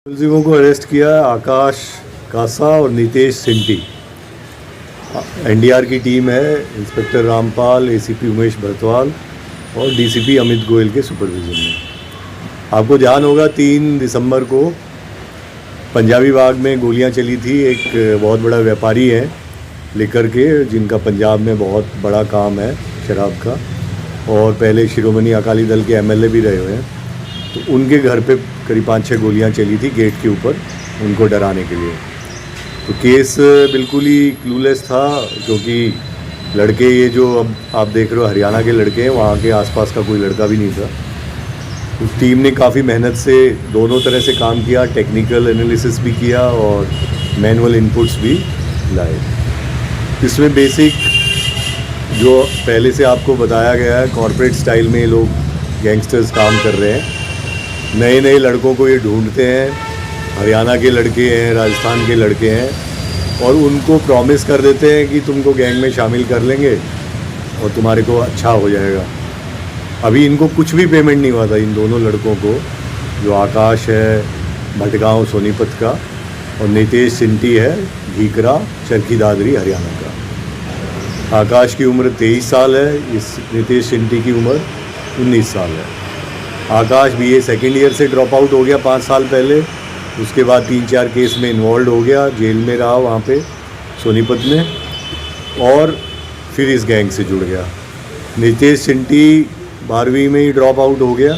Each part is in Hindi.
मुलजिमों को अरेस्ट किया आकाश कासा और नितेश सिंटी। एनडीआर की टीम है इंस्पेक्टर रामपाल, एसीपी उमेश भरतवाल और डीसीपी अमित गोयल के सुपरविजन में। आपको ध्यान होगा 3 दिसंबर को पंजाबी बाग में गोलियां चली थी। एक बहुत बड़ा व्यापारी है लेकर के, जिनका पंजाब में बहुत बड़ा काम है शराब का, और पहले शिरोमणि अकाली दल के एमएलए भी रहे हुए हैं। तो उनके घर पे करीब 5-6 गोलियां चली थी गेट के ऊपर, उनको डराने के लिए। तो केस बिल्कुल ही क्लूलेस था, क्योंकि लड़के ये जो अब आप देख रहे हो हरियाणा के लड़के हैं, वहाँ के आसपास का कोई लड़का भी नहीं था। तो टीम ने काफ़ी मेहनत से दोनों तरह से काम किया, टेक्निकल एनालिसिस भी किया और मैनुअल इनपुट्स भी लाए। इसमें बेसिक जो पहले से आपको बताया गया है, कॉर्पोरेट स्टाइल में ये लोग गैंगस्टर्स काम कर रहे हैं। नए नए लड़कों को ये ढूंढते हैं, हरियाणा के लड़के हैं, राजस्थान के लड़के हैं, और उनको प्रॉमिस कर देते हैं कि तुमको गैंग में शामिल कर लेंगे और तुम्हारे को अच्छा हो जाएगा। अभी इनको कुछ भी पेमेंट नहीं हुआ था इन दोनों लड़कों को, जो आकाश है भटगांव सोनीपत का और नितेश सिंटी है घीकरा चरखी दादरी हरियाणा का। आकाश की उम्र 23 साल है, इस नितेश सिंटी की उम्र 19 साल है। आकाश बीए सेकेंड ईयर से ड्रॉप आउट हो गया 5 साल पहले, उसके बाद 3-4 केस में इन्वॉल्व हो गया, जेल में रहा वहाँ पे सोनीपत में, और फिर इस गैंग से जुड़ गया। नितेश सिंटी 12वीं में ही ड्रॉप आउट हो गया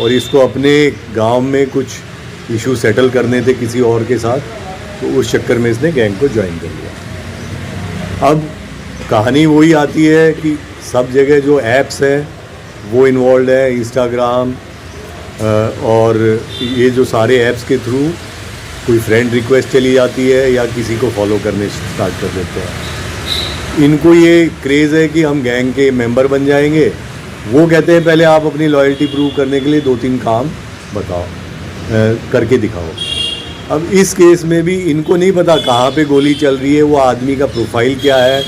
और इसको अपने गांव में कुछ इशू सेटल करने थे किसी और के साथ, तो उस चक्कर में इसने गैंग को ज्वाइन कर लिया। अब कहानी वही आती है कि सब जगह जो ऐप्स हैं वो इन्वॉल्व है, इंस्टाग्राम और ये जो सारे ऐप्स के थ्रू कोई फ्रेंड रिक्वेस्ट चली जाती है या किसी को फॉलो करने स्टार्ट कर देते हैं। इनको ये क्रेज़ है कि हम गैंग के मेंबर बन जाएंगे। वो कहते हैं पहले आप अपनी लॉयल्टी प्रूव करने के लिए 2-3 काम बताओ, करके दिखाओ। अब इस केस में भी इनको नहीं पता कहाँ पे गोली चल रही है, वो आदमी का प्रोफाइल क्या है,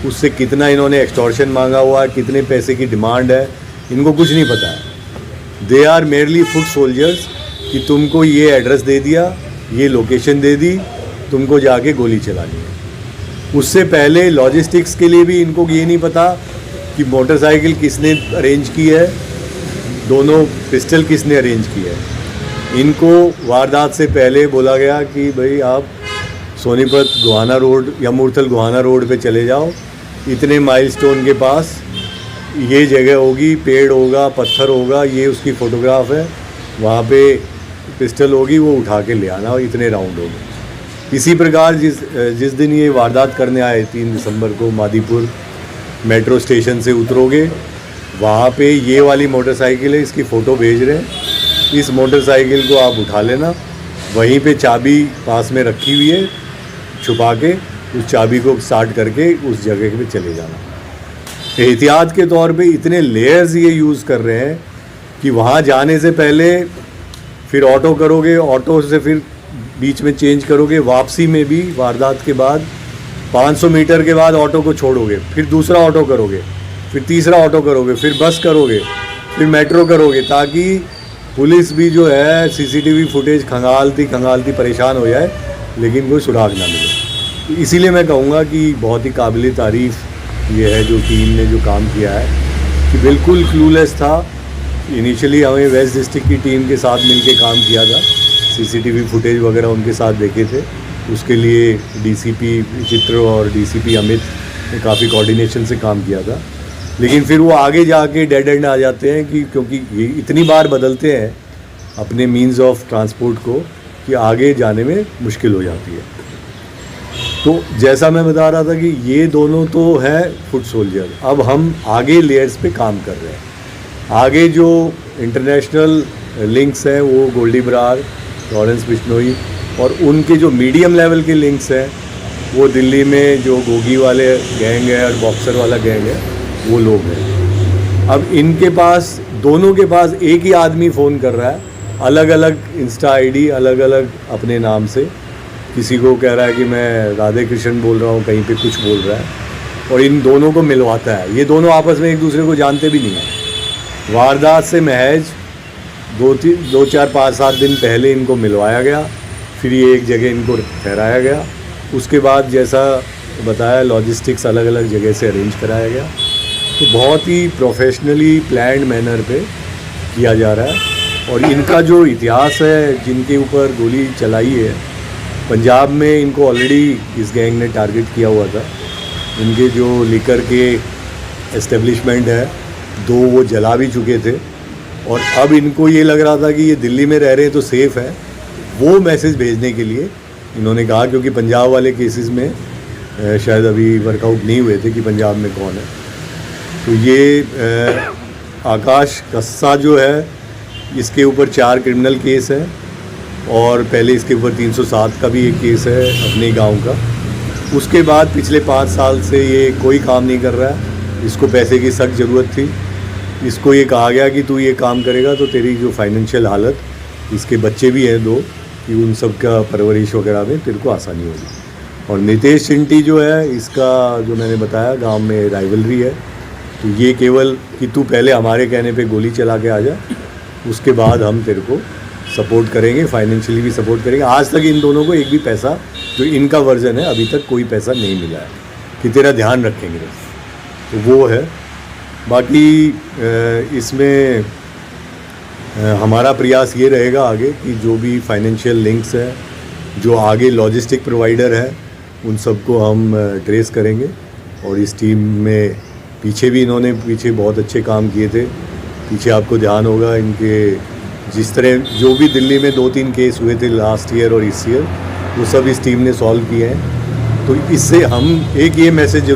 उससे कितना इन्होंने एक्सटॉर्शन मांगा हुआ है, कितने पैसे की डिमांड है, इनको कुछ नहीं पता है। They are merely foot soldiers कि तुमको ये एड्रेस दे दिया, ये लोकेशन दे दी, तुमको जाके गोली चलानी है। उससे पहले लॉजिस्टिक्स के लिए भी इनको ये नहीं पता कि मोटरसाइकिल किसने अरेंज की है, दोनों पिस्टल किसने अरेंज की है। इनको वारदात से पहले बोला गया कि भाई आप सोनीपत गोहाना रोड या मूर्थल गोहाना रोड पे चले जाओ, इतने माइलस्टोन के पास ये जगह होगी, पेड़ होगा, पत्थर होगा, ये उसकी फ़ोटोग्राफ है, वहाँ पे पिस्टल होगी, वो उठा के ले आना और इतने राउंड होंगे। इसी प्रकार जिस दिन ये वारदात करने आए 3 दिसंबर को मादीपुर मेट्रो स्टेशन से उतरोगे, वहाँ पे ये वाली मोटरसाइकिल है, इसकी फ़ोटो भेज रहे हैं। इस मोटरसाइकिल को आप उठा लेना, वहीं पे चाबी पास में रखी हुई है, छुपा के उस चाबी को स्टार्ट करके उस जगह पे चले जाना। एहतियात के तौर पे इतने लेयर्स ये यूज़ कर रहे हैं कि वहाँ जाने से पहले फिर ऑटो करोगे, ऑटो से फिर बीच में चेंज करोगे, वापसी में भी वारदात के बाद 500 मीटर के बाद ऑटो को छोड़ोगे, फिर दूसरा ऑटो करोगे, फिर तीसरा ऑटो करोगे, फिर बस करोगे, फिर मेट्रो करोगे, ताकि पुलिस भी जो है सीसीटीवी फुटेज खंगालती परेशान हो जाए, लेकिन कोई सुराग ना मिले। इसीलिए मैं कहूँगा कि बहुत ही काबिल तारीफ़ ये है जो टीम ने जो काम किया है, कि बिल्कुल क्लूलेस था। इनिशियली हमें वेस्ट डिस्ट्रिक्ट की टीम के साथ मिलके काम किया था, सीसीटीवी फुटेज वगैरह उनके साथ देखे थे, उसके लिए डीसीपी चित्र और डीसीपी अमित ने काफ़ी कोऑर्डिनेशन से काम किया था। लेकिन फिर वो आगे जाके डेड एंड आ जाते हैं कि क्योंकि ये इतनी बार बदलते हैं अपने मीन्स ऑफ ट्रांसपोर्ट को कि आगे जाने में मुश्किल हो जाती है। तो जैसा मैं बता रहा था कि ये दोनों तो है फुट सोल्जर। अब हम आगे लेयर्स पे काम कर रहे हैं। आगे जो इंटरनेशनल लिंक्स हैं वो गोल्डी बरार, लॉरेंस बिश्नोई, और उनके जो मीडियम लेवल के लिंक्स हैं वो दिल्ली में जो गोगी वाले गैंग है और बॉक्सर वाला गैंग है, वो लोग हैं। अब इनके पास, दोनों के पास एक ही आदमी फ़ोन कर रहा है, अलग अलग इंस्टा आईडी, अलग अलग अपने नाम से। किसी को कह रहा है कि मैं राधे कृष्ण बोल रहा हूँ, कहीं पे कुछ बोल रहा है, और इन दोनों को मिलवाता है। ये दोनों आपस में एक दूसरे को जानते भी नहीं हैं। वारदात से महज दो चार 5-7 दिन पहले इनको मिलवाया गया, फिर ये एक जगह इनको ठहराया गया। उसके बाद जैसा बताया लॉजिस्टिक्स अलग अलग जगह से अरेंज कराया गया। तो बहुत ही प्रोफेशनली प्लान्ड मैनर पे किया जा रहा है। और इनका जो इतिहास है, जिनके ऊपर गोली चलाई है, पंजाब में इनको ऑलरेडी इस गैंग ने टारगेट किया हुआ था। इनके जो लिकर के एस्टेब्लिशमेंट है 2 वो जला भी चुके थे। और अब इनको ये लग रहा था कि ये दिल्ली में रह रहे हैं तो सेफ़ है, वो मैसेज भेजने के लिए इन्होंने कहा, क्योंकि पंजाब वाले केसेस में शायद अभी वर्कआउट नहीं हुए थे कि पंजाब में कौन है। तो ये आकाश कस्सा जो है, इसके ऊपर 4 क्रिमिनल केस है और पहले इसके ऊपर 307 का भी एक केस है अपने गांव का। उसके बाद पिछले 5 साल से ये कोई काम नहीं कर रहा है। इसको पैसे की सख्त ज़रूरत थी। इसको ये कहा गया कि तू ये काम करेगा तो तेरी जो फाइनेंशियल हालत, इसके बच्चे भी हैं 2, कि उन सब का परवरिश वगैरह में तेरे को आसानी होगी। और नितेश चिंटी जो है, इसका जो मैंने बताया गांव में राइवलरी है। तो ये केवल कि तू पहले हमारे कहने पे गोली चला के आ जा, उसके बाद हम तेरे को सपोर्ट करेंगे, फाइनेंशियली भी सपोर्ट करेंगे। आज तक इन दोनों को एक भी पैसा, जो इनका वर्जन है, अभी तक कोई पैसा नहीं मिला है कि तेरा ध्यान रखेंगे बस। तो वो है। बाकी इसमें हमारा प्रयास ये रहेगा आगे कि जो भी फाइनेंशियल लिंक्स है, जो आगे लॉजिस्टिक प्रोवाइडर है, उन सबको हम ट्रेस करेंगे। और इस टीम में पीछे भी इन्होंने बहुत अच्छे काम किए थे। पीछे आपको ध्यान होगा इनके जिस तरह जो भी दिल्ली में 2-3 केस हुए थे लास्ट ईयर और इस ईयर, वो सब इस टीम ने सॉल्व किए हैं। तो इससे हम एक ये मैसेज ज़रूर